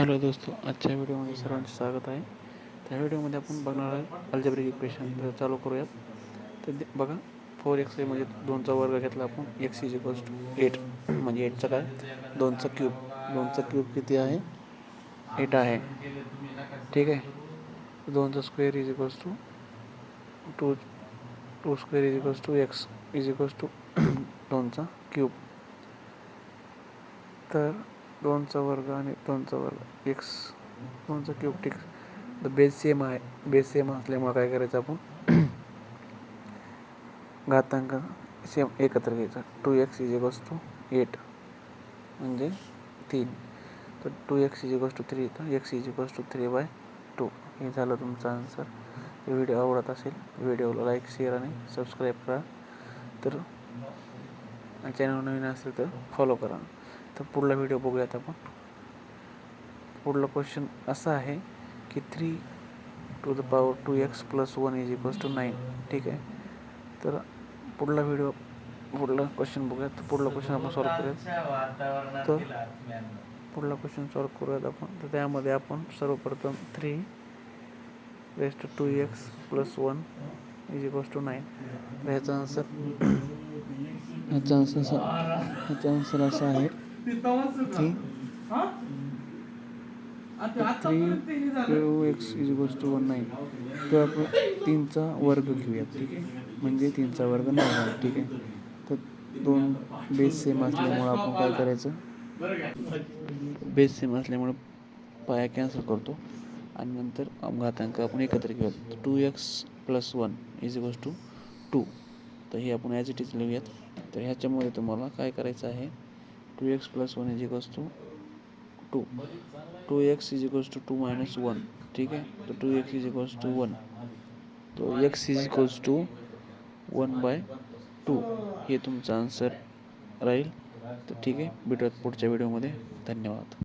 Hello दोस्तों, आजच्या व्हिडिओमध्ये सर्वांचे स्वागत आहे. त्या व्हिडिओमध्ये आपण बघणार आहे अल्जेब्रिक इक्वेशन. तर चालू करूयात. तर बघा 4x म्हणजे 2चा वर्ग घेतला आपण, x इज इक्वल्स टू 8 म्हणजे 8चा काय 2चा क्यूब. 2चा क्यूब किती आहे 8 आहे. ठीक आहे. 2चा square is equals to 2 square is equals to x is equals to 2चा क्यूब. तर 2चा वर्ग आणि 2चा वर्ग x 2चा क्यूब. ठीक, तर बेस सेम आहे. बेस सेम असल्यामुळे काय करायचं आपण घातांक सेम एकत्र घ्यायचा. 2x इज इक्वल्स टू 8 म्हणजे 3. तर 2x इज इक्वल्स टू 3, तर x इज इक्वल्स टू 3/2. हे झालं तुमचा आन्सर. व्हिडिओ आवडत असेल व्हिडिओला लाईक, शेअर आणि सबस्क्राईब करा. तर चॅनल नवीन असेल तर फॉलो करा. तर पुढला व्हिडिओ बघूयात आपण. पुढला क्वेश्चन असा आहे की 3⁴ + 1 इज इक्वल्स टू 9. ठीक आहे. तर पुढला क्वेश्चन बघूयात. पुढला क्वेश्चन आपण सॉल्व करूयात. तर पुढला क्वेश्चन सॉल्व करूयात आपण. तर त्यामध्ये आपण सर्वप्रथम 3⁴ + 1 इज इक्वल्स टू 9. तर ह्याचा आन्सर असा आहे की 3x इज इक्वल्स टू 19. तर आपण 3चा वर्ग घेऊयात. ठीक आहे, म्हणजे 3चा वर्ग 9 आहे. ठीक आहे. तर 2 बेस सेम असल्यामुळं आपण काय करायचं, बेस सेम असल्यामुळे पाया कॅन्सल करतो आणि नंतर घातांक आपण एकत्र घेऊयात. 2x + 1 is equals to 2. तर हे आपण ॲज इट इज लिहूयात. तर ह्याच्यामध्ये तुम्हाला काय करायचं आहे, 2x + 1 is equals to 2. 2x is equals to 2 - 1. ठीक आहे. तर 2x इज इक्वल्स टू 1. तो x इज इक्वल्स टू 1/2. हे तुमचा आन्सर राहील. तर ठीक आहे, भेटूयात पुढच्या व्हिडिओमध्ये. धन्यवाद.